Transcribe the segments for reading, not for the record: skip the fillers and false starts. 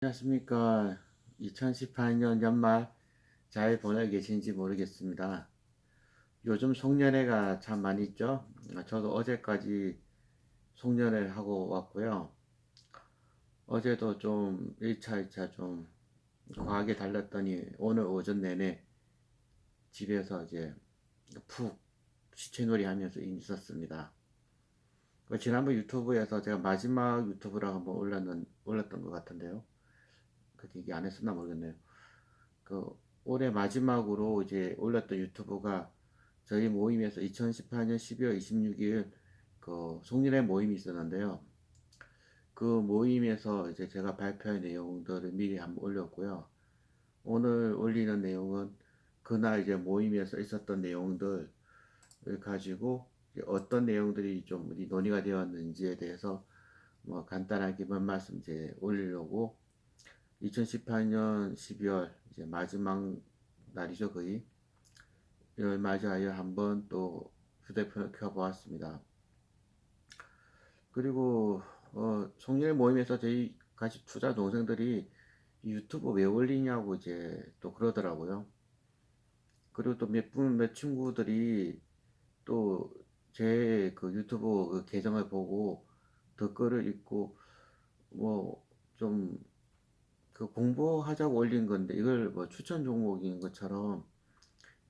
안녕하십니까. 2018년 연말 잘 보내고 계신지 모르겠습니다. 요즘 송년회가 참 많이 있죠. 저도 어제까지 송년회를 하고 왔고요. 어제도 좀 1차, 2차 좀 과하게 달렸더니 오늘 오전 내내 집에서 이제 푹 시체놀이 하면서 있었습니다. 지난번 유튜브에서 제가 마지막 유튜브라고 한번 올렸던 것 같은데요. 그 얘기 안 했었나 모르겠네요. 그 올해 마지막으로 이제 올렸던 유튜브가 저희 모임에서 2018년 12월 26일 그 송년회 모임이 있었는데요. 그 모임에서 이제 제가 발표한 내용들을 미리 한번 올렸고요. 오늘 올리는 내용은 그날 이제 모임에서 있었던 내용들을 가지고 이제 어떤 내용들이 좀 우리 논의가 되었는지에 대해서 뭐 간단하게 몇 말씀 이제 올리려고 2018년 12월 이제 마지막 날이죠, 거의. 이를 맞이하여 한번 또 휴대폰을 켜보았습니다. 그리고 송년회 모임에서 저희 같이 투자 동생들이 유튜브 왜 올리냐고 이제 또 그러더라고요. 그리고 또 몇 친구들이 또 제 그 유튜브 그 계정을 보고 댓글을 읽고 뭐 좀 그 공부하자고 올린 건데 이걸 뭐 추천 종목인 것처럼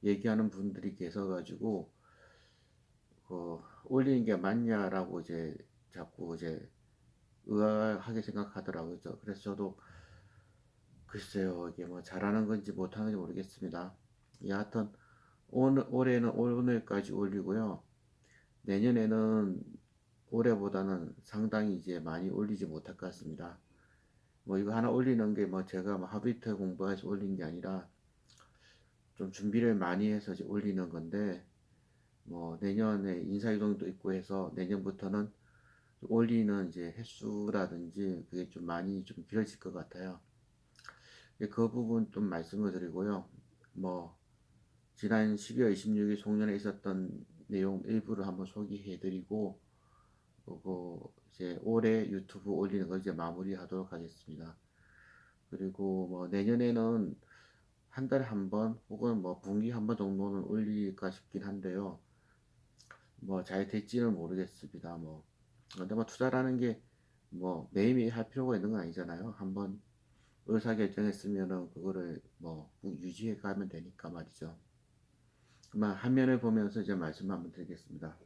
얘기하는 분들이 계셔가지고 올리는 게 맞냐라고 이제 자꾸 이제 의아하게 생각하더라고요. 그래서 저도 글쎄요, 이게 뭐 잘하는 건지 못하는 건지 모르겠습니다. 여하튼 올해는 오늘까지 올리고요. 내년에는 올해보다는 상당히 이제 많이 올리지 못할 것 같습니다. 뭐 이거 하나 올리는 게 뭐 제가 뭐 하루 이틀 공부해서 올린 게 아니라 좀 준비를 많이 해서 이제 올리는 건데 뭐 내년에 인사이동도 있고 해서 내년부터는 올리는 이제 횟수라든지 그게 좀 많이 좀 길어질 것 같아요. 그 부분 좀 말씀을 드리고요. 뭐 지난 12월 26일 송년회에 있었던 내용 일부를 한번 소개해드리고 그리고 이제 올해 유튜브 올리는 걸 이제 마무리하도록 하겠습니다. 그리고 뭐 내년에는 한 달에 한 번 혹은 뭐 분기 한 번 정도는 올릴까 싶긴 한데요. 뭐 잘 될지는 모르겠습니다. 뭐 근데 뭐 투자라는 게 뭐 매일매일 할 필요가 있는 건 아니잖아요. 한번 의사결정했으면은 그거를 뭐 유지해 가면 되니까 말이죠. 그만 화면을 보면서 이제 말씀 한번 드리겠습니다.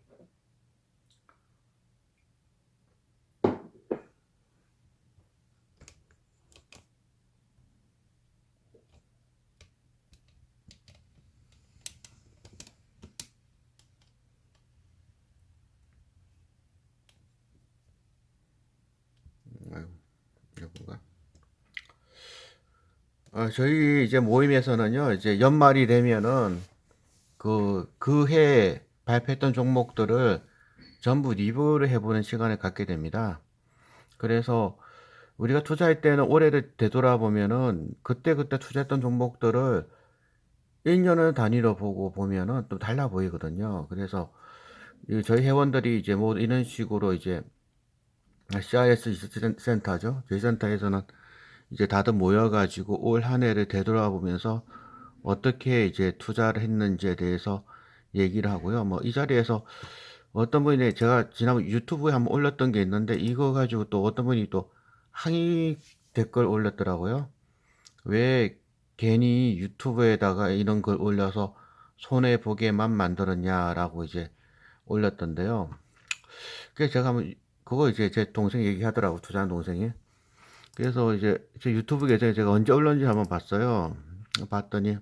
아유, 이건가? 저희 이제 모임에서는요, 이제 연말이 되면은 그 해 발표했던 종목들을 전부 리뷰를 해보는 시간을 갖게 됩니다. 그래서 우리가 투자할 때는 올해를 되돌아보면은 그때 투자했던 종목들을 1년을 단위로 보고 보면은 또 달라 보이거든요. 그래서 저희 회원들이 이제 뭐 이런 식으로 이제 CIS 센터죠. 저희 센터에서는 이제 다들 모여가지고 올 한 해를 되돌아보면서 어떻게 이제 투자를 했는지에 대해서 얘기를 하고요. 뭐 이 자리에서 어떤 분이 제가 지난번 유튜브에 한번 올렸던 게 있는데 이거 가지고 또 어떤 분이 또 항의 댓글 올렸더라고요. 왜 괜히 유튜브에다가 이런 걸 올려서 손해 보게만 만들었냐라고 이제 올렸던데요. 그래서 제가 한번 그거 이제 제 동생 얘기하더라고 투자한 동생이. 그래서 이제 제 유튜브 계정에 제가 언제 올렸는지 한번 봤어요. 봤더니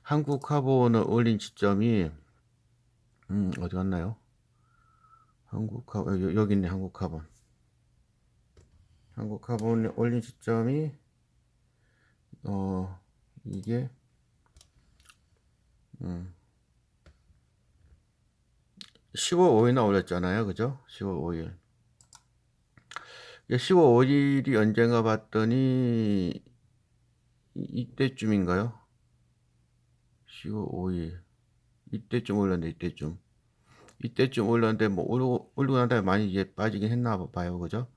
한국카본을 올린 시점이 어디 갔나요? 한국카본 여기 있네. 한국카본을 올린 시점이 이게 10월 5일날 올렸잖아요. 그죠? 10월 5일. 10월 5일이 언젠가 봤더니 이때쯤인가요? 10월 5일 이때쯤 올렸는데 이때쯤 올렸는데 뭐 올리고 난 다음에 많이 이제 빠지긴 했나 봐요. 그죠?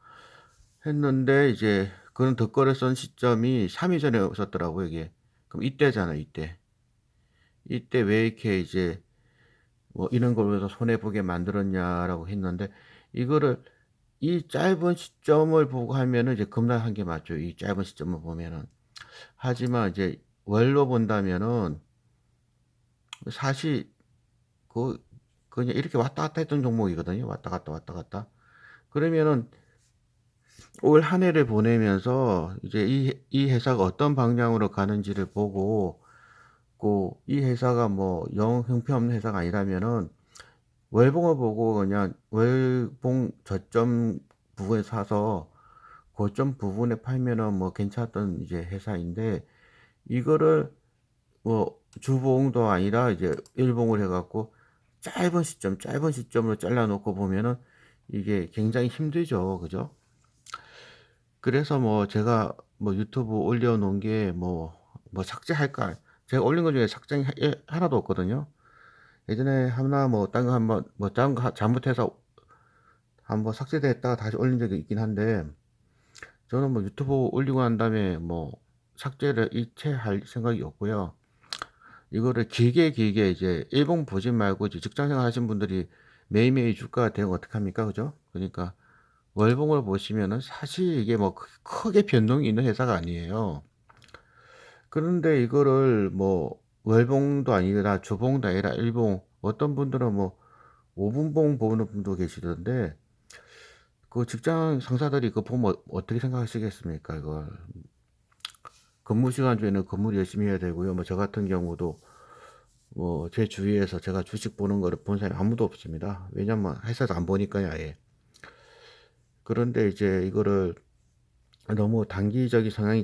했는데 이제 그런 덧글을 쓴 시점이 3일 전에 썼더라고요 이게. 그럼 이때잖아요 이때. 이때 왜 이렇게 이제 뭐 "이런 걸 왜 손해 보게 만들었냐."라고 했는데 이거를 이 짧은 시점을 보고 하면은 이제 급락한 게 맞죠, 이 짧은 시점을 보면은. 하지만 이제 월로 본다면은 사실 그 그냥 이렇게 왔다 갔다 했던 종목이거든요. 왔다 갔다, 왔다 갔다. 그러면은 올 한 해를 보내면서 이제 이 회사가 어떤 방향으로 가는지를 보고 고 이 회사가 뭐 영 형편없는 회사가 아니라면은 월봉을 보고 그냥 월봉 저점 부분에 사서 고점 부분에 팔면은 뭐 괜찮았던 이제 회사인데 이거를 뭐 주봉도 아니라 이제 일봉을 해 갖고 짧은 시점으로 잘라 놓고 보면은 이게 굉장히 힘들죠. 그죠? 그래서 뭐 제가 뭐 유튜브 올려 놓은 게 뭐 삭제할까 제가 올린 것 중에 삭제한 게 하나도 없거든요. 예전에 하나 뭐 딴 거 한번 뭐 딴 거 잘못해서 한번 삭제됐다가 다시 올린 적이 있긴 한데 저는 뭐 유튜브 올리고 난 다음에 뭐 삭제를 일체 할 생각이 없고요. 이거를 길게 이제 일봉 보지 말고 이제 직장 생활 하시는 분들이 매일매일 주가가 되면 어떡합니까? 그죠? 그러니까 월봉을 보시면은 사실 이게 뭐 크게 변동이 있는 회사가 아니에요. 그런데 이거를 뭐 월봉도 아니라 주봉도 아니라 일봉 어떤 분들은 뭐 5 분봉 보는 분도 계시던데 그 직장 상사들이 그거 보면 어떻게 생각하시겠습니까 이걸. 근무 시간 중에는 근무를 열심히 해야 되고요. 뭐 저 같은 경우도 뭐 제 주위에서 제가 주식 보는 거를 본 사람이 아무도 없습니다. 왜냐면 회사에서 안 보니까요 아예. 그런데 이제 이거를 너무 단기적인 성향이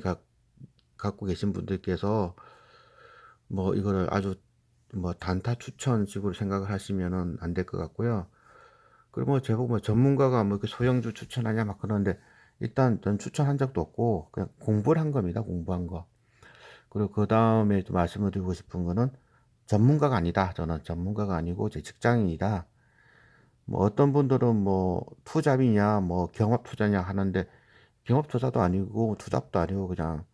갖고 계신 분들께서 뭐 이거를 아주 뭐 단타 추천식으로 생각을 하시면은 안 될 것 같고요. 그리고 뭐 제보고 뭐 전문가가 뭐 이렇게 소형주 추천하냐 막 그러는데 일단 전 추천한 적도 없고 그냥 공부를 한 겁니다. 공부한 거. 그리고 그다음에 또 말씀을 드리고 싶은 거는 전문가가 아니다. 저는 전문가가 아니고 제 직장인이다. 뭐 어떤 분들은 뭐 투잡이냐 뭐 경합 투자냐 하는데 경합 투자도 아니고 투잡도 아니고 그냥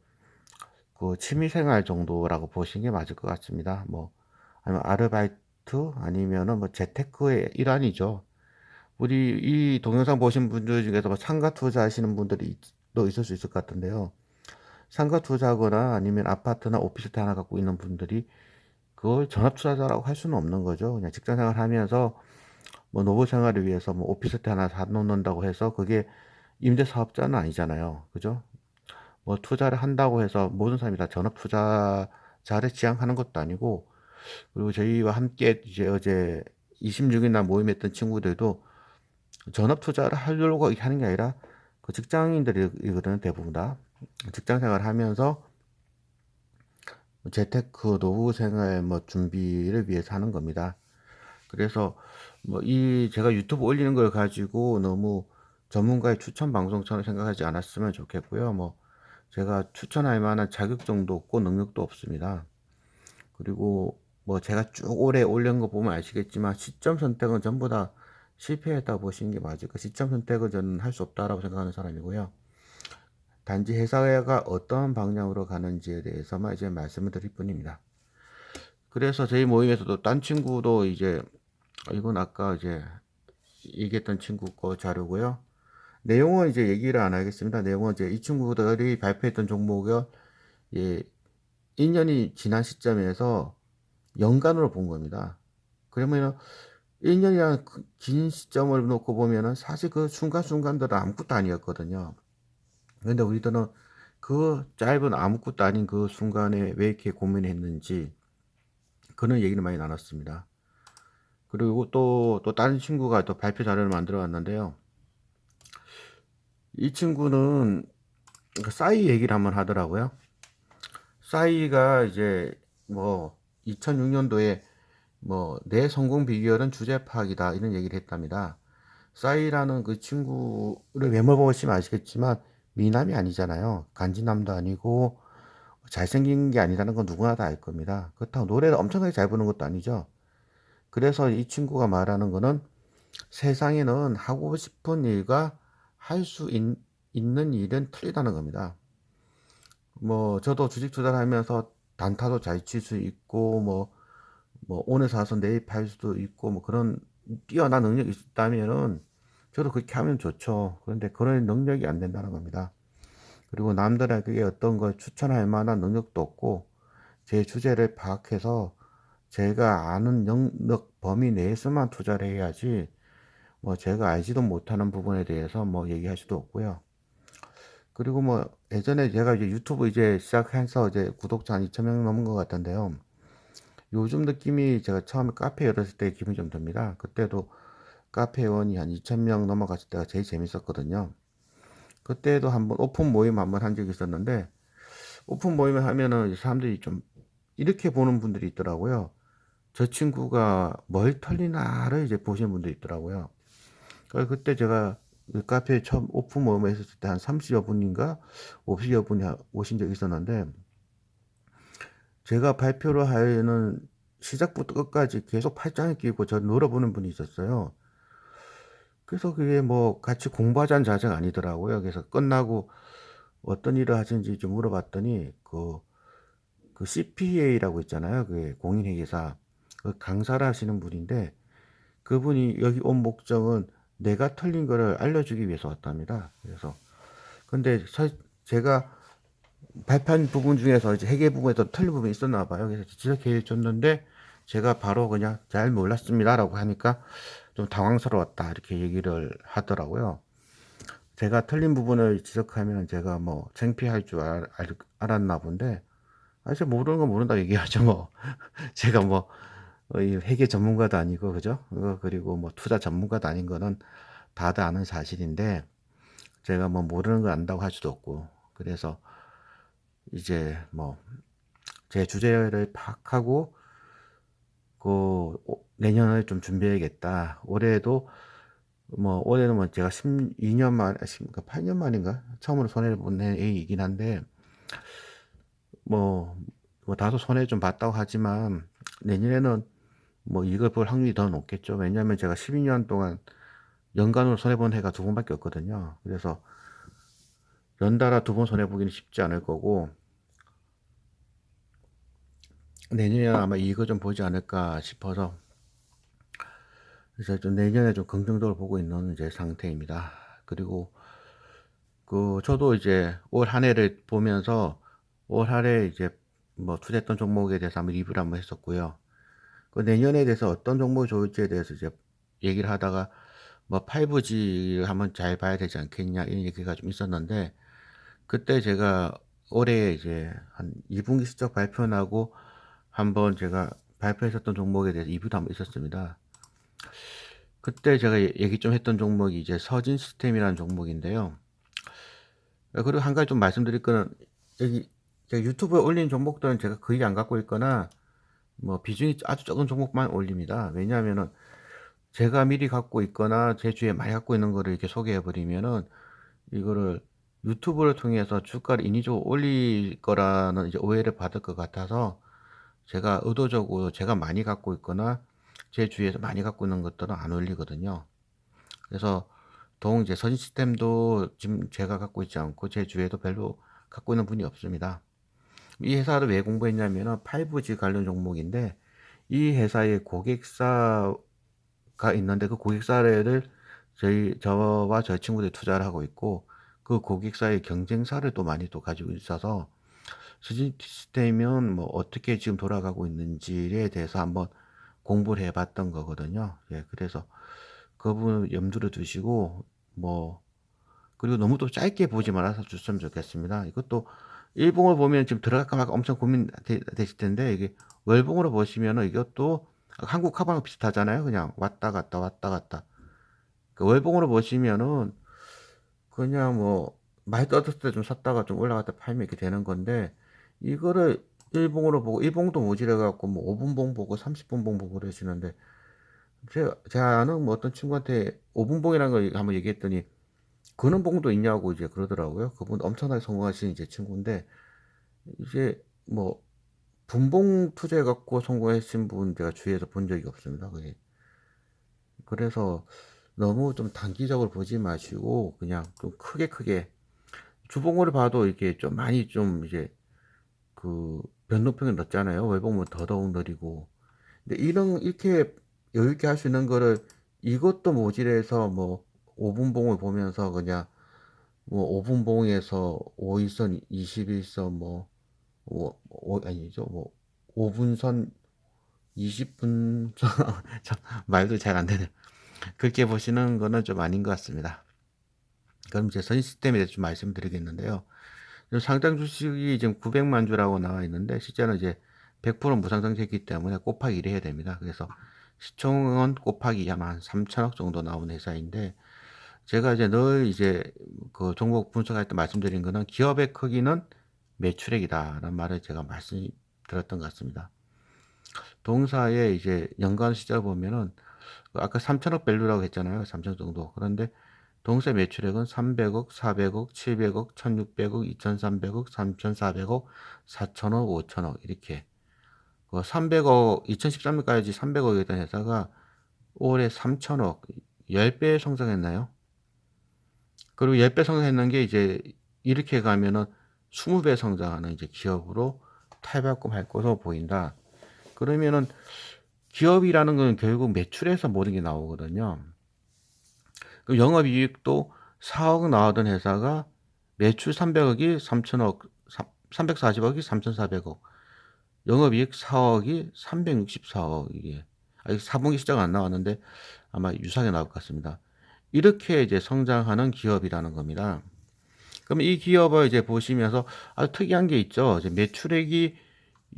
그 취미 생활 정도라고 보시는 게 맞을 것 같습니다. 뭐 아니면 아르바이트 아니면은 뭐 재테크의 일환이죠. 우리 이 동영상 보신 분들 중에서 뭐 상가 투자하시는 분들이 또 있을 수 있을 것 같은데요. 상가 투자하거나 아니면 아파트나 오피스텔 하나 갖고 있는 분들이 그걸 전업 투자자라고 할 수는 없는 거죠. 그냥 직장 생활 하면서 뭐 노후 생활을 위해서 뭐 오피스텔 하나 사 놓는다고 해서 그게 임대 사업자는 아니잖아요. 그죠? 뭐 투자를 한다고 해서 모든 사람이 다 전업 투자자를 지향하는 것도 아니고 그리고 저희와 함께 이제 어제 26일 날 모임했던 친구들도 전업 투자를 하려고 하는 게 아니라 그 직장인들이거든요, 대부분 다. 직장 생활을 하면서 재테크 노후 생활 뭐 준비를 위해서 하는 겁니다. 그래서 뭐 이 제가 유튜브 올리는 걸 가지고 너무 전문가의 추천 방송처럼 생각하지 않았으면 좋겠고요. 뭐 제가 추천할 만한 자격증도 없고 능력도 없습니다. 그리고 뭐 제가 쭉 오래 올린 거 보면 아시겠지만 시점 선택은 전부 다 실패했다고 보시는 게 맞을 거예요. 시점 선택은 저는 할 수 없다라고 생각하는 사람이고요. 단지 회사가 어떤 방향으로 가는지에 대해서만 이제 말씀을 드릴 뿐입니다. 그래서 저희 모임에서도 딴 친구도 이제 이건 아까 이제 얘기했던 친구 거 자료고요. 내용은 이제 얘기를 안 하겠습니다. 내용은 이제 이 친구들이 발표했던 종목을 예, 1년이 지난 시점에서 연간으로 본 겁니다. 그러면은 1년이라는 긴 시점을 놓고 보면은 사실 그 순간순간들은 아무것도 아니었거든요. 근데 우리들은 그 짧은 아무것도 아닌 그 순간에 왜 이렇게 고민했는지 그런 얘기를 많이 나눴습니다. 그리고 또 다른 친구가 또 발표 자료를 만들어 왔는데요. 이 친구는 그 싸이 얘기를 한번 하더라고요. 싸이가 이제 뭐 2006년도에 뭐 내 성공 비결은 주제 파악이다 이런 얘기를 했답니다. 싸이라는 그 친구를 외모 보시면 아시겠지만 미남이 아니잖아요. 간지남도 아니고 잘생긴 게 아니라는 건 누구나 다 알 겁니다. 그렇다고 노래를 엄청나게 잘 부르는 것도 아니죠. 그래서 이 친구가 말하는 거는 세상에는 하고 싶은 일과 할 수 있는 일은 틀리다는 겁니다. 뭐 저도 주식 투자를 하면서 단타도 잘 칠 수 있고 뭐 오늘 사서 내일 팔 수도 있고 뭐 그런 뛰어난 능력이 있다면은 저도 그렇게 하면 좋죠. 그런데 그런 능력이 안 된다는 겁니다. 그리고 남들에게 어떤 걸 추천할 만한 능력도 없고 제 주제를 파악해서 제가 아는 영역 범위 내에서만 투자를 해야지 뭐 제가 알지도 못하는 부분에 대해서 뭐 얘기할 수도 없고요. 그리고 뭐 예전에 제가 이제 유튜브 이제 시작해서 이제 구독자 한 2,000명 넘은 것 같던데요. 요즘 느낌이 제가 처음에 카페 열었을 때 기분이 좀 듭니다. 그때도 카페 회원이 한 2,000명 넘어갔을 때가 제일 재밌었거든요. 그때도 한번 오픈 모임 한번 한 적이 있었는데 오픈 모임을 하면은 사람들이 좀 이렇게 보는 분들이 있더라고요. 저 친구가 뭘 털리나를 이제 보시는 분들이 있더라고요. 그때 제가 그 카페에 처음 오픈 모임을 했었을 때 한 30여 분인가 50여 분이 오신 적이 있었는데 제가 발표를 하는 시작부터 끝까지 계속 팔짱을 끼고 저 놀아보는 분이 있었어요. 그래서 그게 뭐 같이 공부하자는 자세가 아니더라고요. 그래서 끝나고 어떤 일을 하시는지 좀 물어봤더니 그 CPA라고 있잖아요. 그 공인회계사 그 강사를 하시는 분인데 그분이 여기 온 목적은 내가 틀린 거를 알려주기 위해서 왔답니다. 그래서 근데 제가 발판 부분 중에서 이제 회계 부분에서 틀린 부분이 있었나 봐요. 그래서 지적해 줬는데 제가 바로 그냥 잘 몰랐습니다라고 하니까 좀 당황스러웠다 이렇게 얘기를 하더라고요. 제가 틀린 부분을 지적하면 제가 뭐 창피할 줄 알았나 본데 제가 모르는 건 모른다 얘기하죠 뭐. 제가 뭐 이 회계 전문가도 아니고 그죠? 그리고 뭐 투자 전문가도 아닌 거는 다들 아는 사실인데 제가 뭐 모르는 거 안다고 할 수도 없고 그래서 이제 뭐 제 주제를 파악하고 내년을 좀 준비해야겠다. 올해도 뭐 올해는 뭐 제가 12년 만 8년 만인가 처음으로 손해를 본 A이긴 한데 뭐, 뭐 다소 손해 좀 봤다고 하지만 내년에는 뭐 이걸 볼 확률이 더 높겠죠. 왜냐하면 제가 12년 동안 연간으로 손해본 해가 2번밖에 없거든요. 그래서 연달아 2번 손해보기는 쉽지 않을 거고 내년에 아마 이거 좀 보지 않을까 싶어서 그래서 좀 내년에 좀 긍정적으로 보고 있는 이제 상태입니다. 그리고 저도 이제 올 한 해를 보면서 올 한 해 이제 뭐 투자했던 종목에 대해서 한번 리뷰를 한번 했었고요. 내년에 대해서 어떤 종목이 좋을지에 대해서 이제 얘기를 하다가 뭐 5G를 한번 잘 봐야 되지 않겠냐 이런 얘기가 좀 있었는데 그때 제가 올해 이제 한 2분기 실적 발표 나고 한번 제가 발표했었던 종목에 대해서 리뷰도 한번 있었습니다. 그때 제가 얘기 좀 했던 종목이 이제 서진 시스템이라는 종목인데요. 그리고 한 가지 좀 말씀드릴 거는 여기 제가 유튜브에 올린 종목들은 제가 거의 안 갖고 있거나 뭐 비중이 아주 적은 종목만 올립니다. 왜냐하면은 제가 미리 갖고 있거나 제 주위에 많이 갖고 있는 거를 이렇게 소개해 버리면은 이거를 유튜브를 통해서 주가를 인위적으로 올릴 거라는 이제 오해를 받을 것 같아서 제가 의도적으로 제가 많이 갖고 있거나 제 주위에서 많이 갖고 있는 것들은 안 올리거든요. 그래서 이제 서진 시스템도 지금 제가 갖고 있지 않고 제 주위에도 별로 갖고 있는 분이 없습니다. 이 회사를 왜 공부했냐면은 5G 관련 종목인데 이 회사의 고객사가 있는데 그 고객사를 저와 저희 친구들이 투자를 하고 있고 그 고객사의 경쟁사를 또 많이 또 가지고 있어서 서진 시스템은 뭐 어떻게 지금 돌아가고 있는지에 대해서 한번 공부를 해봤던 거거든요. 예, 그래서 그 부분 염두를 두시고 뭐 그리고 너무 또 짧게 보지 말아서 줬으면 좋겠습니다. 이것도 일봉을 보면 지금 들어갈까 말까 엄청 되실 텐데 이게 월봉으로 보시면은 이것도 한국 하방과 비슷하잖아요. 그냥 왔다 갔다 왔다 갔다. 그 월봉으로 보시면은 그냥 뭐 많이 떠졌을 때 좀 샀다가 좀 올라갔다 팔면 이렇게 되는 건데 이거를 일봉으로 보고 일봉도 모질해 갖고 뭐 5분 봉 보고 30분 봉 보고 그러시는데 제가 아는 뭐 어떤 친구한테 5분 봉이라는 걸 한번 얘기했더니 그런 봉도 있냐고 이제 그러더라고요. 그분 엄청나게 성공하신 이제 친구인데 이제 뭐 분봉 투자해 갖고 성공하신 분 제가 주위에서 본 적이 없습니다. 그게 그래서 너무 좀 단기적으로 보지 마시고 그냥 좀 크게 주봉을 봐도 이게 좀 많이 좀 이제 그 변동성이 넓잖아요. 외봉은 더더욱 느리고. 근데 이렇게 여유 있게 할 수 있는 거를 이것도 모질해서 뭐 5분 봉을 보면서 그냥 뭐 5분 봉에서 5일선, 21선 아니죠. 뭐 5분선, 20분 참 말도 잘 안 되네. 그렇게 보시는 거는 좀 아닌 것 같습니다. 그럼 이제 선 시스템에 대해서 좀 말씀드리겠는데요. 상장 주식이 지금 900만 주라고 나와 있는데 실제는 이제 100% 무상장세이기 때문에 곱하기 1 해야 됩니다. 그래서 시총은 곱하기 아마 한 3천억 정도 나오는 회사인데 제가 이제 늘 이제 그 종목 분석할 때 말씀드린 거는 기업의 크기는 매출액이다라는 말을 제가 말씀드렸던 것 같습니다. 동사의 이제 연간 시절 보면은 아까 3천억 밸류라고 했잖아요. 3천억 정도. 그런데 동사 매출액은 300억, 400억, 700억, 1600억, 2300억, 3400억, 4000억, 5000억 이렇게 300억 2013년까지 300억이었던 회사가 올해 3000억 10배 성장했나요? 그리고 10배 성장했는 게 이제 이렇게 가면은 20배 성장하는 이제 기업으로 탈바꿈할 것으로 보인다. 그러면은 기업이라는 건 결국 매출에서 모든 게 나오거든요. 그럼 영업이익도 4억 나오던 회사가 매출 300억이 3천억, 340억이 3,400억, 영업이익 4억이 364억 이게 아직 4분기 시장 안 나왔는데 아마 유사하게 나올 것 같습니다. 이렇게 이제 성장하는 기업이라는 겁니다. 그럼 이 기업을 이제 보시면서 아주 특이한 게 있죠. 이제 매출액이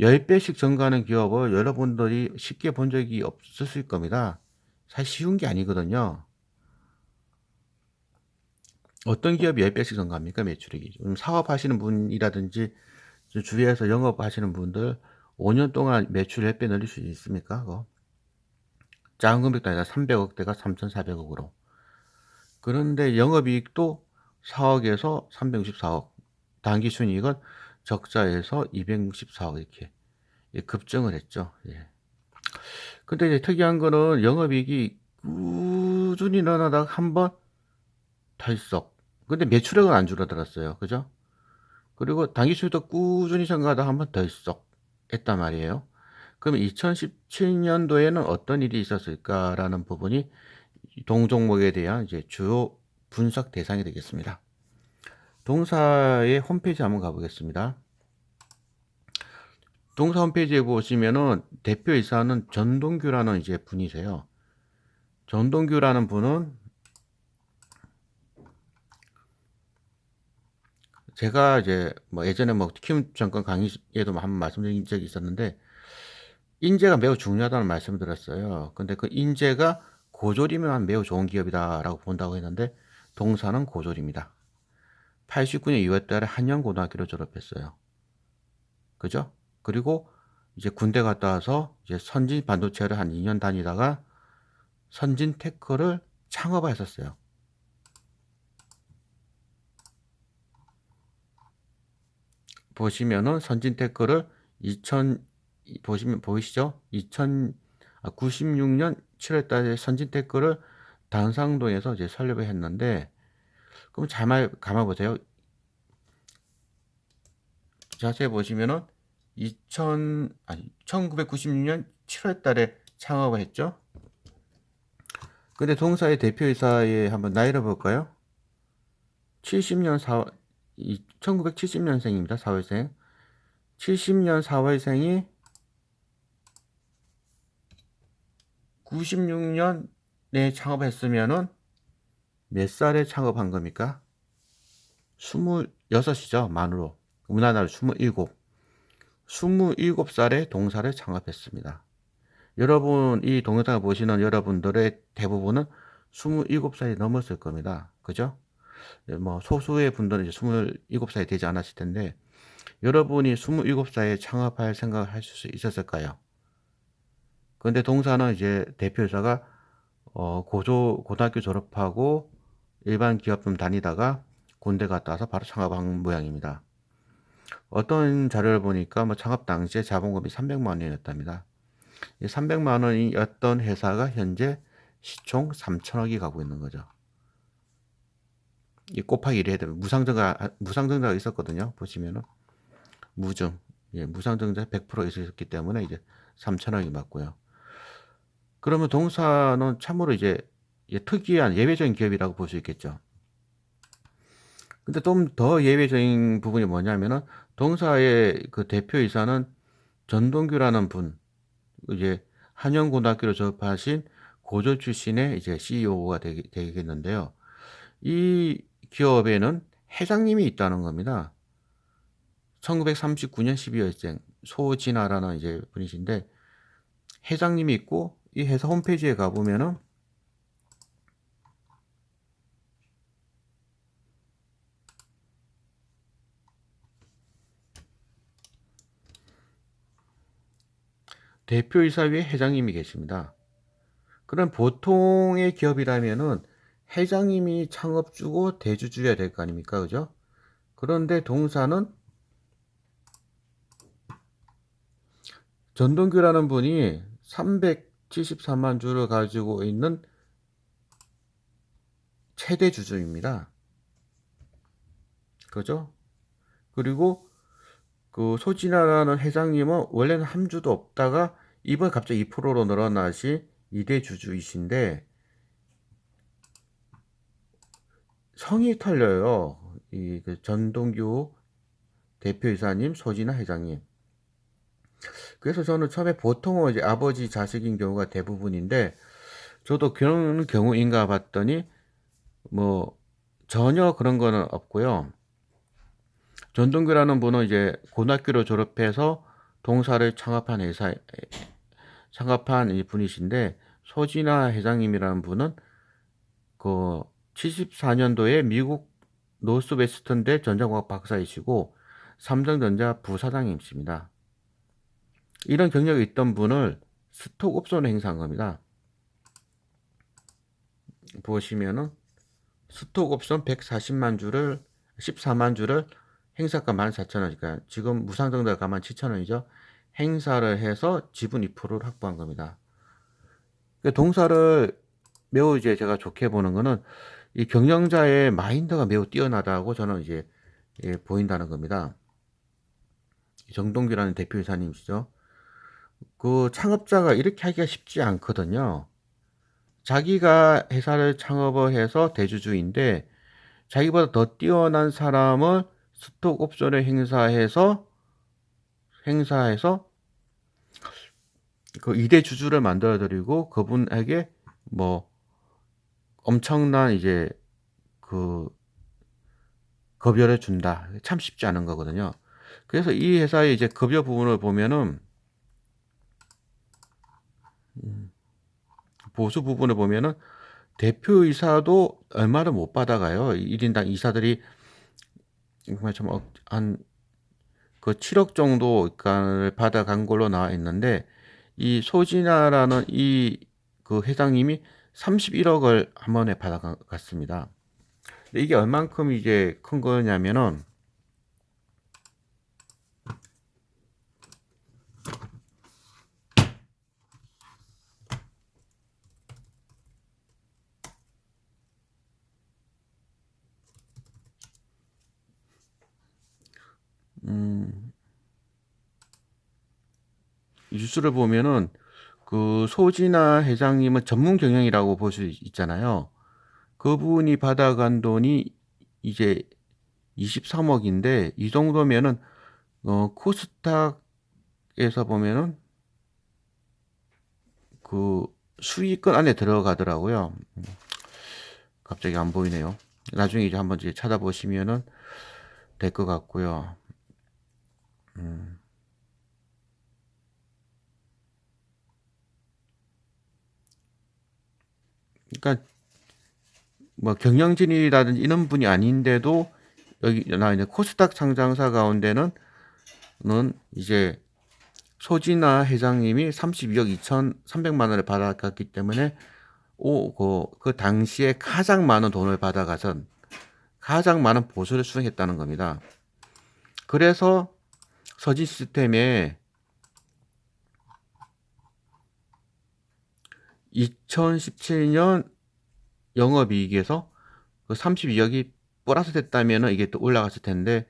10배씩 증가하는 기업을 여러분들이 쉽게 본 적이 없으실 겁니다. 사실 쉬운 게 아니거든요. 어떤 기업이 10배씩 증가합니까? 매출액이. 사업하시는 분이라든지 주위에서 영업하시는 분들 5년 동안 매출 10배 늘릴 수 있습니까? 그거? 작은 금액도 아니라 300억대가 3,400억으로. 그런데 영업이익도 4억에서 364억. 당기순이익은 적자에서 264억 이렇게 급증을 했죠. 예. 근데 이제 특이한 거는 영업이익이 꾸준히 늘어나다가 한번 덜썩. 근데 매출액은 안 줄어들었어요. 그죠? 그리고 당기순이익도 꾸준히 증가하다가 한번 덜썩 했단 말이에요. 그럼 2017년도에는 어떤 일이 있었을까라는 부분이 동종목에 대한 이제 주요 분석 대상이 되겠습니다. 동사의 홈페이지 한번 가보겠습니다. 동사 홈페이지에 보시면은 대표이사는 전동규라는 이제 분이세요. 전동규라는 분은 제가 이제 뭐 예전에 뭐 키움 정권 강의에도 한번 말씀드린 적이 있었는데 인재가 매우 중요하다는 말씀을 드렸어요. 근데 그 인재가 고졸이면 매우 좋은 기업이다라고 본다고 했는데 동사는 고졸입니다. 89년 2월달에 한양고등학교를 졸업했어요. 그죠? 그리고 이제 군대 갔다 와서 이제 선진 반도체를 한 2년 다니다가 선진테크를 창업했었어요. 보시면은 선진테크를 2000 보시면 보이시죠? 96년 7월달에 선진테크를 단상동에서 이제 설립을 했는데 그럼 잘 감아보세요. 자세히 보시면은 1996년 7월달에 창업을 했죠. 근데 동사의 대표이사의 한번 나이를 볼까요? 70년 4월 1970년생입니다. 4월생. 70년 4월생이 96년에 창업했으면은 몇 살에 창업한 겁니까? 26이죠. 만으로. 우리나라 27. 27살에 동사를 창업했습니다. 여러분 이 동영상을 보시는 여러분들의 대부분은 27살이 넘었을 겁니다. 그죠? 뭐 소수의 분들은 이제 27살이 되지 않았을 텐데 여러분이 27살에 창업할 생각을 할 수 있었을까요? 근데 동사는 이제 대표이사가 고등학교 졸업하고 일반 기업 좀 다니다가 군대 갔다 와서 바로 창업한 모양입니다. 어떤 자료를 보니까 뭐 창업 당시에 자본금이 300만 원이었답니다. 이 300만 원이었던 회사가 현재 시총 3천억이 가고 있는 거죠. 이 곱하기 1을 해야 되면 무상증자가 있었거든요. 보시면은 무증, 예, 무상증자 100% 있었기 때문에 이제 3,000원이 맞고요. 그러면 동사는 참으로 이제 특이한 예외적인 기업이라고 볼 수 있겠죠. 근데 좀 더 예외적인 부분이 뭐냐면은 동사의 그 대표이사는 전동규라는 분, 이제 한영고등학교를 졸업하신 고졸 출신의 이제 CEO가 되겠는데요. 이 기업에는 회장님이 있다는 겁니다. 1939년 12월생 소진아라는 이제 분이신데 회장님이 있고 이 회사 홈페이지에 가보면은 대표이사 위에 회장님이 계십니다. 그럼 보통의 기업이라면은 회장님이 창업주고 대주주여야 될 거 아닙니까? 그죠? 그런데 동사는 전동규라는 분이 374만 주를 가지고 있는 최대 주주입니다. 그죠? 그리고 그 소진아라는 회장님은 원래는 한 주도 없다가 이번에 갑자기 2%로 늘어나신 2대 주주이신데 성이 털려요. 이 그 전동규 대표이사님, 소진아 회장님. 그래서 저는 처음에 보통은 이제 아버지 자식인 경우가 대부분인데 저도 그런 경우인가 봤더니 뭐 전혀 그런 거는 없고요. 전동규라는 분은 이제 고등학교를 졸업해서 동사를 창업한 이 분이신데 소진아 회장님이라는 분은 그 74년도에 미국 노스웨스턴대 전자공학 박사이시고 삼성전자 부사장님이십니다. 이런 경력이 있던 분을 스톡 옵션을 행사한 겁니다. 보시면은 스톡 옵션 140만 주를 14만 주를 행사가 14,000원이니까 지금 무상증자가 17,000원이죠. 행사를 해서 지분 2%를 확보한 겁니다. 동사를 매우 이제 제가 좋게 보는 거는 이 경영자의 마인드가 매우 뛰어나다고 저는 이제 보인다는 겁니다. 정동규라는 대표이사님이시죠. 그 창업자가 이렇게 하기가 쉽지 않거든요. 자기가 회사를 창업을 해서 대주주인데 자기보다 더 뛰어난 사람을 스톡 옵션을 행사해서 그 2대 주주를 만들어 드리고 그분에게 뭐 엄청난 이제 그 급여를 준다. 참 쉽지 않은 거거든요. 그래서 이 회사의 이제 급여 부분을 보면은 보수 부분을 보면은 대표이사도 얼마를 못 받아가요. 1인당 이사들이 정말 좀한그 7억 정도를 받아간 걸로 나와 있는데 이 소진아라는 이 그 회장님이 31억을 한 번에 받아갔습니다. 이게 얼만큼 이제 큰 거냐면은 뉴스를 보면은 그 소진아 회장님은 전문 경영이라고 볼 수 있잖아요. 그분이 받아간 돈이 이제 23억인데 이 정도면은 코스닥에서 보면은 그 수익권 안에 들어가더라고요. 갑자기 안 보이네요. 나중에 이제 한번 이제 찾아보시면은 될 것 같고요. 그러니까 뭐 경영진이라든지 이런 분이 아닌데도 여기 나 이제 코스닥 상장사 가운데는 이제 소진아 회장님이 32억 2,300만 원을 받아갔기 때문에 그 당시에 가장 많은 돈을 받아가서 가장 많은 보수를 수행했다는 겁니다. 그래서 서진 시스템에 2017년 영업이익에서 그 32억이 플러스 됐다면은 이게 또 올라갔을 텐데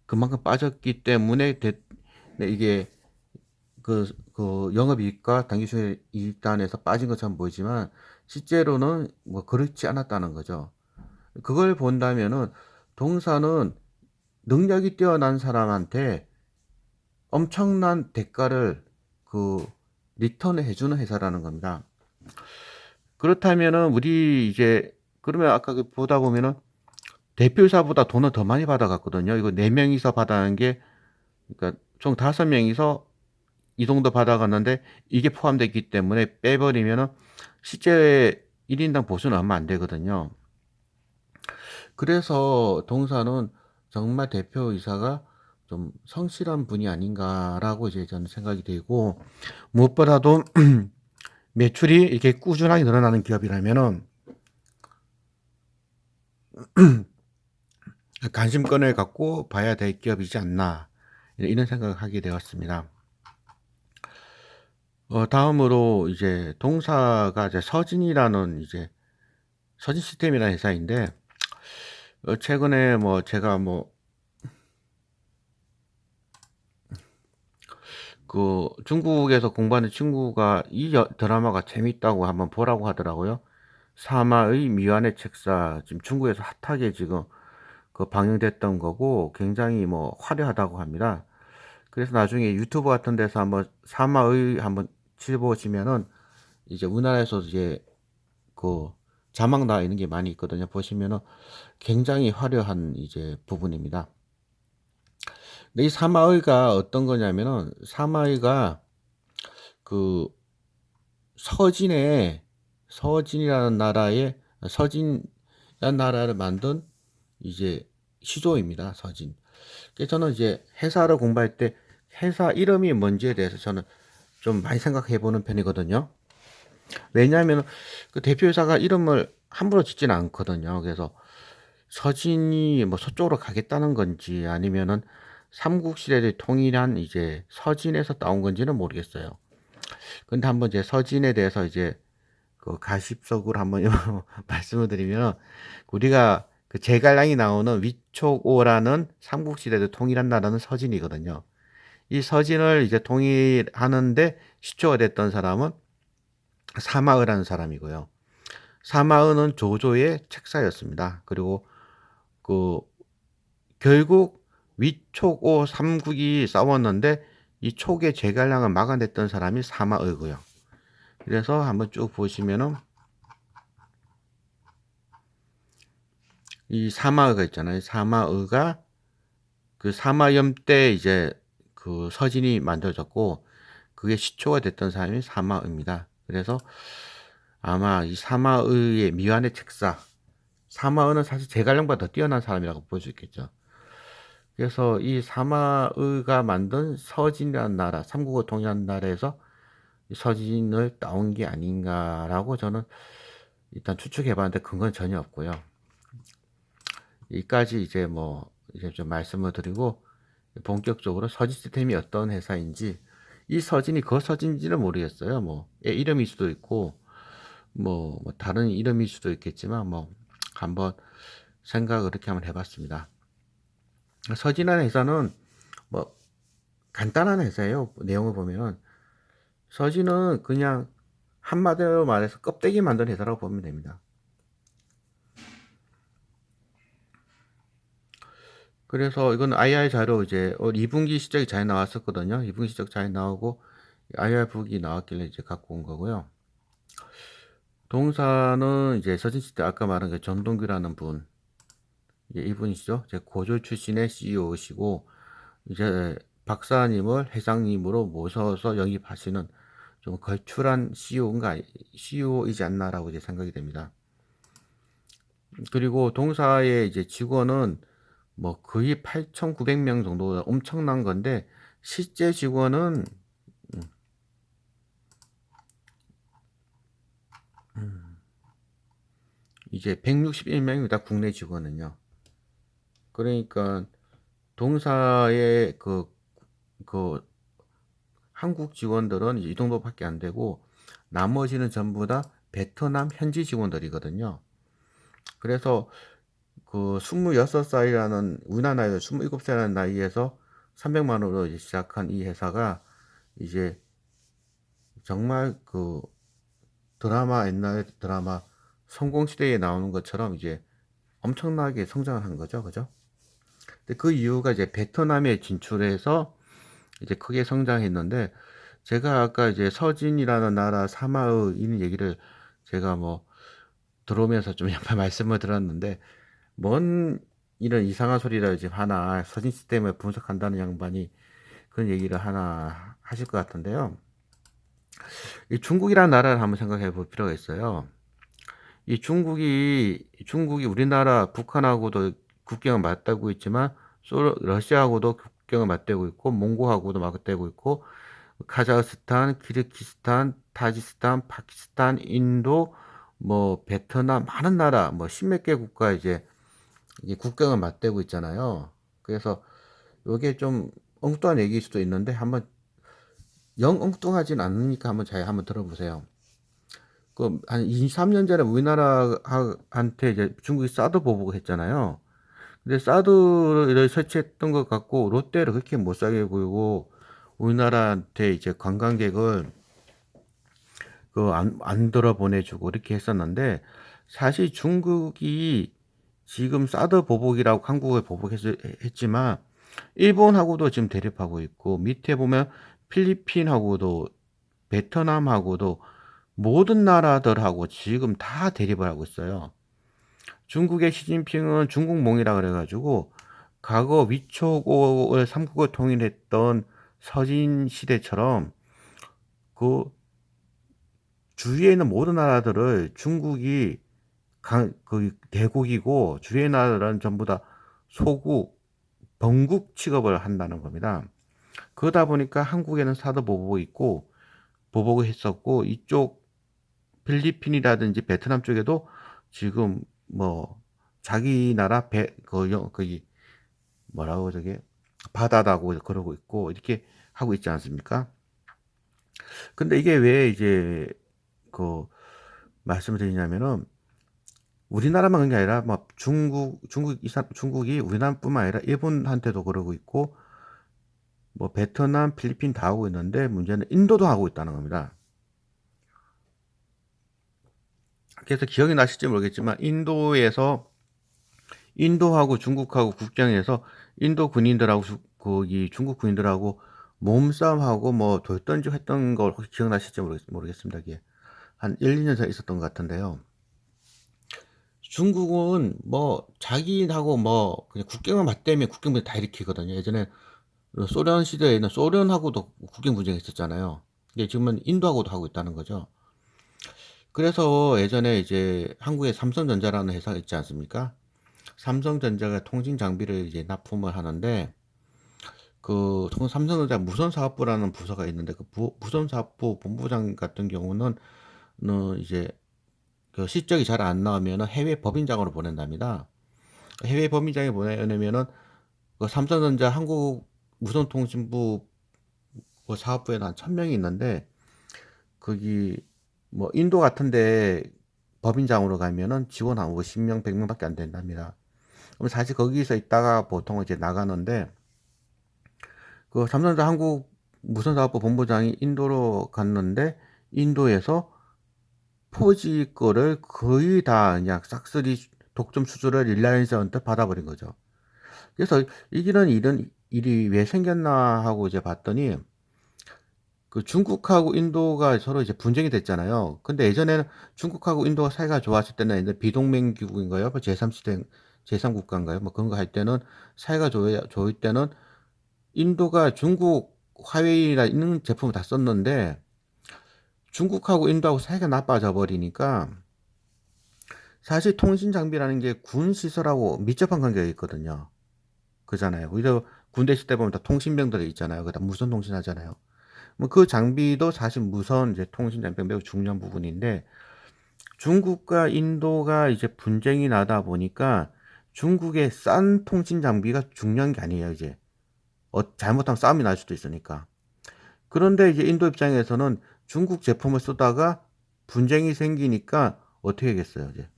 그만큼 빠졌기 때문에 네, 이게 그 영업이익과 당기순이익단에서 빠진 것처럼 보이지만 실제로는 뭐 그렇지 않았다는 거죠. 그걸 본다면은 동사는 능력이 뛰어난 사람한테 엄청난 대가를 리턴을 해주는 회사라는 겁니다. 그렇다면은 우리 이제 그러면 아까 보다 보면은 대표이사보다 돈을 더 많이 받아갔거든요. 이거 4명이서 받아간 게 그러니까 총 5명이서 이 정도 받아갔는데 이게 포함됐기 때문에 빼버리면은 실제 1인당 보수는 얼마 안 되거든요. 그래서 동사는 정말 대표이사가 좀 성실한 분이 아닌가라고 이제 저는 생각이 되고, 무엇보다도 매출이 이렇게 꾸준하게 늘어나는 기업이라면은 관심권을 갖고 봐야 될 기업이지 않나, 이런 생각을 하게 되었습니다. 다음으로 이제 동사가 이제 서진이라는 이제 서진 시스템이라는 회사인데, 최근에 뭐 제가 그 중국에서 공부하는 친구가 이 드라마가 재밌다고 한번 보라고 하더라고요. 사마의 미완의 책사, 지금 중국에서 핫하게 지금 그 방영됐던 거고 굉장히 뭐 화려하다고 합니다. 그래서 나중에 유튜브 같은 데서 한번 사마의 한번 치보시면은 이제 우리나라에서 이제 그 자막 나 있는 게 많이 있거든요. 보시면은 굉장히 화려한 이제 부분입니다. 근데 이 사마의가 어떤 거냐면은 사마의가 그 서진이라는 나라를 만든 이제 시조입니다. 서진. 그래서 저는 이제 회사를 공부할 때 회사 이름이 뭔지에 대해서 저는 좀 많이 생각해 보는 편이거든요. 왜냐하면 그 대표회사가 이름을 함부로 짓지는 않거든요. 그래서 서진이 뭐 서쪽으로 가겠다는 건지 아니면은 삼국시대를 통일한 이제 서진에서 따온 건지는 모르겠어요. 근데 한번 이제 서진에 대해서 이제 그 가십적으로 한번 말씀을 드리면, 우리가 그 제갈량이 나오는 위촉오라는 삼국시대를 통일한 나라는 서진이거든요. 이 서진을 이제 통일하는데 시초가 됐던 사람은 사마의라는 사람이고요. 사마의는 조조의 책사였습니다. 그리고 그 결국 위촉오 삼국이 싸웠는데 이 촉의 제갈량을 막아냈던 사람이 사마의고요. 그래서 한번 쭉 보시면은 이 사마의가 있잖아요. 사마의가 그 사마염 때 이제 그 서진이 만들어졌고 그게 시초가 됐던 사람이 사마의입니다. 그래서 아마 이 사마의의 미완의 책사, 사마의는 사실 제갈량보다 더 뛰어난 사람이라고 볼 수 있겠죠. 그래서 이 사마의가 만든 서진이라는 나라, 삼국을 통일한 나라에서 서진을 따온 게 아닌가라고 저는 일단 추측해봤는데 근거는 전혀 없고요. 이까지 이제 이제 좀 말씀을 드리고 본격적으로 서진 시스템이 어떤 회사인지, 이 서진이 그 서진인지는 모르겠어요. 이름일 수도 있고 다른 이름일 수도 있겠지만 한번 생각을 그렇게 한번 해봤습니다. 서진이라는 회사는 간단한 회사예요. 내용을 보면 서진은 그냥 한마디로 말해서 껍데기 만든 회사라고 보면 됩니다. 그래서 이건 IR 자료 이제 2분기 실적이 잘 나왔었거든요. 2분기 실적 잘 나오고 IR 북이 나왔길래 이제 갖고 온 거고요. 동사는 이제 서진시대 아까 말한 그 전동규라는 분, 이분이시죠. 제 고졸 출신의 CEO시고 이제 박사님을 회장님으로 모셔서 영입하시는 좀 걸출한 CEO이지 않나라고 이제 생각이 됩니다. 그리고 동사의 이제 직원은 거의 8,900명 정도, 엄청난 건데 실제 직원은 이제 161명입니다. 국내 직원은요. 그러니까 동사의 그 한국 직원들은 이 정도밖에 안 되고 나머지는 전부 다 베트남 현지 직원들이거든요. 그래서 그 26살이라는 우리나라 나이로 27살이라는 나이에서 300만 원으로 이제 시작한 이 회사가 이제 정말 그 드라마 옛날 드라마 성공시대에 나오는 것처럼 이제 엄청나게 성장을 한 거죠. 그죠? 근데 그 이유가 이제 베트남에 진출해서 이제 크게 성장했는데 제가 아까 이제 서진이라는 나라 사마의 이런 얘기를 제가 뭐 들어오면서 좀 옆에 말씀을 들었는데 뭔 이런 이상한 소리를 이제 하나 서진 시스템을 분석한다는 양반이 그런 얘기를 하나 하실 것 같은데요. 이 중국이라는 나라를 한번 생각해 볼 필요가 있어요. 이 중국이 우리나라 북한하고도 국경을 맞대고 있지만 러시아하고도 국경을 맞대고 있고 몽고하고도 맞대고 있고 카자흐스탄, 키르기스탄, 타지스탄, 파키스탄, 인도, 뭐 베트남 많은 나라 뭐 십몇 개 국가 이제 국경을 맞대고 있잖아요. 그래서 이게 좀 엉뚱한 얘기일 수도 있는데 한번 영 엉뚱하진 않으니까 한번 잘 한번 들어보세요. 그 한 23년 전에 우리나라한테 이제 중국이 사드 보복을 했잖아요. 근데 사드를 설치했던 것 같고 롯데를 그렇게 못 사게 굴고 우리나라한테 이제 관광객을 그 안 들어보내주고 이렇게 했었는데 사실 중국이 지금 사드 보복이라고 한국을 보복했지만 일본하고도 지금 대립하고 있고 밑에 보면 필리핀하고도 베트남하고도 모든 나라들하고 지금 다 대립을 하고 있어요. 중국의 시진핑은 중국몽이라 그래가지고 과거 위초고를 삼국을 통일했던 서진 시대처럼 그 주위에 있는 모든 나라들을 중국이 그 대국이고 주위의 나라들은 전부 다 소국, 번국 취급을 한다는 겁니다. 그러다 보니까 한국에는 사드 보복이 있고 보복을 했었고 이쪽 필리핀이라든지 베트남 쪽에도 지금 뭐 자기 나라 거기 뭐라고 저게 바다다고 그러고 있고 이렇게 하고 있지 않습니까? 근데 이게 왜 이제 그 말씀을 드리냐면은 우리나라만 그런 게 아니라 뭐 중국이 우리나라뿐만 아니라 일본한테도 그러고 있고 뭐 베트남, 필리핀 다 하고 있는데 문제는 인도도 하고 있다는 겁니다. 그래서 기억이 나실지 모르겠지만 인도하고 중국하고 국경에서 인도 군인들하고 거기 중국 군인들하고 몸싸움하고 뭐 돌던지 했던 걸 혹시 기억나실지 모르겠습니다. 이게 한 1, 2년 전에 있었던 것 같은데요. 중국은 뭐 자기하고 뭐 그냥 국경을 맞대면 국경 분쟁 다 일으키거든요. 예전에 소련 시대에는 소련하고도 국경 분쟁이 있었잖아요. 근데 지금은 인도하고도 하고 있다는 거죠. 그래서 예전에 이제 한국에 삼성전자라는 회사가 있지 않습니까? 삼성전자가 통신 장비를 이제 납품을 하는데 그 삼성전자 무선사업부라는 부서가 있는데 그 무선사업부 본부장 같은 경우는 이제 그 실적이 잘 안 나오면 해외 법인장으로 보낸답니다. 해외 법인장에 보내면은 그 삼성전자 한국 무선통신부 그 사업부에는 한 1000명이 있는데 거기 뭐 인도 같은데 법인장으로 가면은 직원 한 50명, 100명밖에 안 된답니다. 그럼 사실 거기서 있다가 보통 이제 나가는데 그 삼성전자 한국 무선사업부 본부장이 인도로 갔는데 인도에서 4G 거를 거의 다 그냥 싹쓸이 독점 수주를 릴라이언스한테 받아버린 거죠. 그래서 이런 일이 왜 생겼나 하고 이제 봤더니 그 중국하고 인도가 서로 이제 분쟁이 됐잖아요. 근데 예전에는 중국하고 인도가 사이가 좋았을 때는 이제 비동맹 기국인가요? 뭐 제3시대, 제3국가인가요? 뭐 그런 거 할 때는 사이가 좋을 때는 인도가 중국 화웨이나 있는 제품을 다 썼는데 중국하고 인도하고 사이가 나빠져 버리니까 사실 통신 장비라는 게 군 시설하고 밀접한 관계가 있거든요. 그잖아요. 우리도 군대 있을 때 보면 다 통신병들이 있잖아요. 그다 무선 통신하잖아요. 뭐 그 장비도 사실 무선 이제 통신 장비가 매우 중요한 부분인데 중국과 인도가 이제 분쟁이 나다 보니까 중국의 싼 통신 장비가 중요한 게 아니에요, 이제. 잘못하면 싸움이 날 수도 있으니까. 그런데 이제 인도 입장에서는 중국 제품을 쓰다가 분쟁이 생기니까 어떻게 하겠어요, 이제.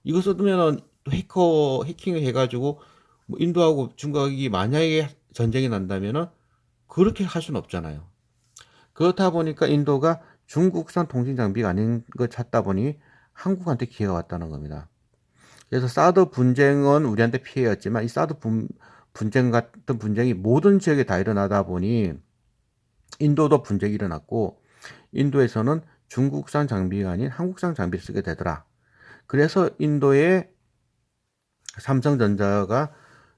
이거 쓰면은 또 해킹을 해가지고 뭐 인도하고 중국이 만약에 전쟁이 난다면은 그렇게 할 수는 없잖아요. 그렇다 보니까 인도가 중국산 통신 장비가 아닌 걸 찾다 보니 한국한테 기회가 왔다는 겁니다. 그래서 사드 분쟁은 우리한테 피해였지만 이 사드 분쟁 같은 분쟁이 모든 지역에 다 일어나다 보니 인도도 분쟁이 일어났고 인도에서는 중국산 장비가 아닌 한국산 장비를 쓰게 되더라. 그래서 인도의 삼성전자가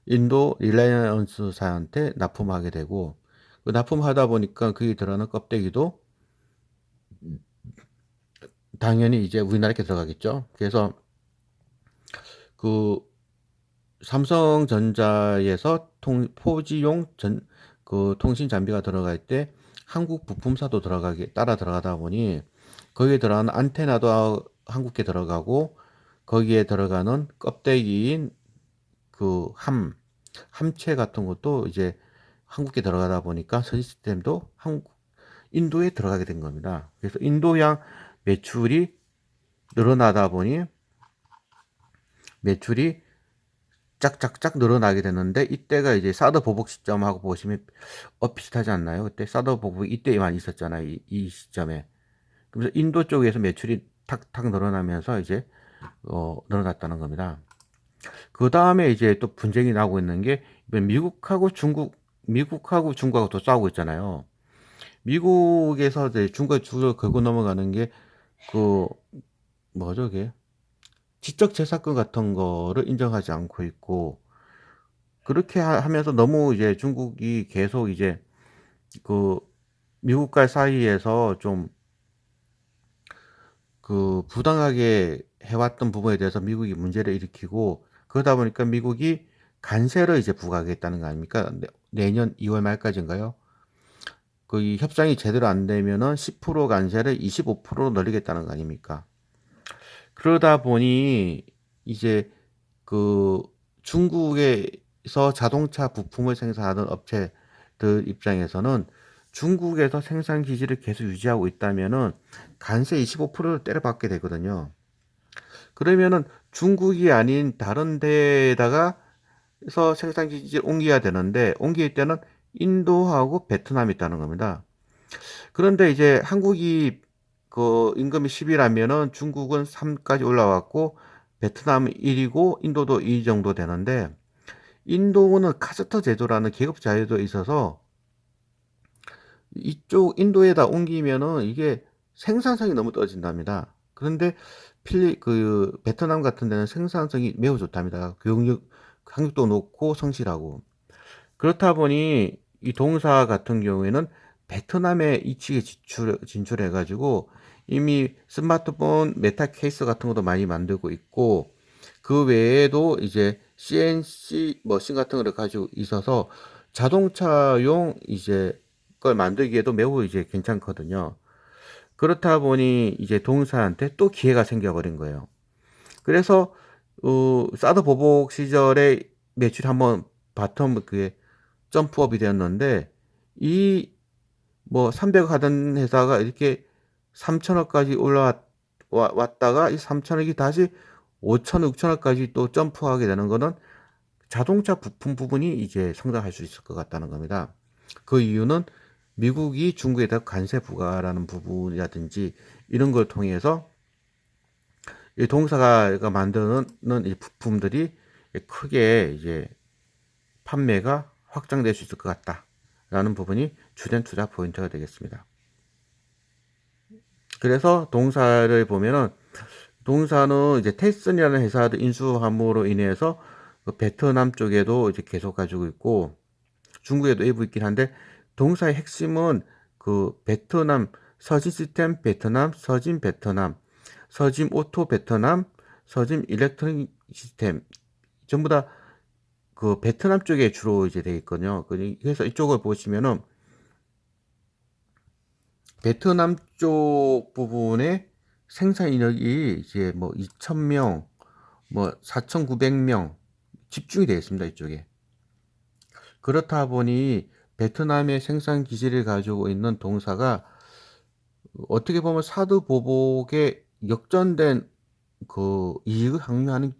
인도 리라이언스사한테 납품하게 되고 그 납품하다 보니까 그게 들어가는 껍데기도 당연히 이제 우리나라에 들어가겠죠. 그래서 그 삼성전자에서 4G용 그 통신 장비가 들어갈 때 한국 부품사도 따라 들어가다 보니 거기에 들어가는 안테나도 한국에 들어가고 거기에 들어가는 껍데기인 그 함체 같은 것도 이제 한국에 들어가다 보니까 시스템도 인도에 들어가게 된 겁니다. 그래서 인도양 매출이 늘어나다 보니 매출이 짝짝짝 늘어나게 되는데 이때가 이제 사드 보복 시점하고 보시면 비슷하지 않나요? 그때 사드 보복이 이때만 있었잖아요. 이 시점에. 그래서 인도 쪽에서 매출이 탁탁 늘어나면서 이제 늘어났다는 겁니다. 그 다음에 이제 또 분쟁이 나고 있는 게 미국하고 중국하고 또 싸우고 있잖아요. 미국에서 이제 중국에 줄을 긁고 넘어가는 게 그 뭐죠, 그게 지적재산권 같은 거를 인정하지 않고 있고 그렇게 하면서 너무 이제 중국이 계속 이제 그 미국과 사이에서 좀 그 부당하게 해왔던 부분에 대해서 미국이 문제를 일으키고 그러다 보니까 미국이 관세를 이제 부과하겠다는 거 아닙니까? 내년 2월 말까지인가요? 그 협상이 제대로 안 되면은 10% 관세를 25%로 늘리겠다는 거 아닙니까? 그러다 보니 이제 그 중국에서 자동차 부품을 생산하는 업체들 입장에서는 중국에서 생산 기지를 계속 유지하고 있다면은 관세 25%를 때려받게 되거든요. 그러면은 중국이 아닌 다른 데에다가 서 생산 기지를 옮겨야 되는데 옮길 때는 인도하고 베트남이 있다는 겁니다. 그런데 이제 한국이 그 임금이 10이라면은 중국은 3까지 올라왔고 베트남은 1이고 인도도 2 정도 되는데 인도는 카스터 제도라는 계급 자유도 있어서 이쪽 인도에다 옮기면은 이게 생산성이 너무 떨어진답니다. 그런데 베트남 같은 데는 생산성이 매우 좋답니다. 교육력, 학력도 높고 성실하고. 그렇다 보니 이 동사 같은 경우에는 베트남에 이치에 진출해가지고 이미 스마트폰 메타 케이스 같은 것도 많이 만들고 있고 그 외에도 이제 CNC 머신 같은 거를 가지고 있어서 자동차용 이제 걸 만들기에도 매우 이제 괜찮거든요. 그렇다 보니 이제 동사한테 또 기회가 생겨버린 거예요. 그래서 사드 보복 시절에 매출이 한번 바텀 그게 점프업이 되었는데 이 뭐 300억 하던 회사가 이렇게 3천억까지 올라왔다가 이 3천억이 다시 5천억, 6천억까지 또 점프하게 되는 거는 자동차 부품 부분이 이제 성장할 수 있을 것 같다는 겁니다. 그 이유는 미국이 중국에다 관세 부과라는 부분이라든지 이런 걸 통해서 이 동사가 만드는 이 부품들이 크게 이제 판매가 확장될 수 있을 것 같다라는 부분이 주된 투자 포인트가 되겠습니다. 그래서 동사를 보면은 동사는 이제 테슨이라는 회사도 인수함으로 인해서 그 베트남 쪽에도 이제 계속 가지고 있고 중국에도 일부 있긴 한데 동사의 핵심은 그 베트남 서진 시스템 베트남, 서진 베트남, 서진 오토 베트남, 서진 일렉트로닉 시스템 전부 다 그 베트남 쪽에 주로 이제 돼 있거든요. 그래서 이쪽을 보시면은 베트남 쪽 부분에 생산 인력이 이제 뭐 2,000명, 뭐 4,900명 집중이 되어 있습니다. 이쪽에. 그렇다 보니 베트남의 생산 기지를 가지고 있는 동사가 어떻게 보면 사드 보복에 역전된 그 이익을 항유하는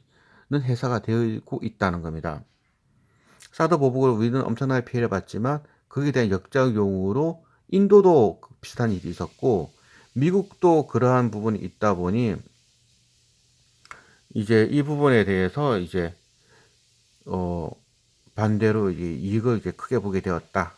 해사가 되고 있다는 겁니다. 사드 보복으로 우리는 엄청나게 피해를 봤지만 거기에 대한 역작용으로 인도도 비슷한 일이 있었고 미국도 그러한 부분이 있다 보니 이제 이 부분에 대해서 이제 반대로 이제 이익을 이제 크게 보게 되었다.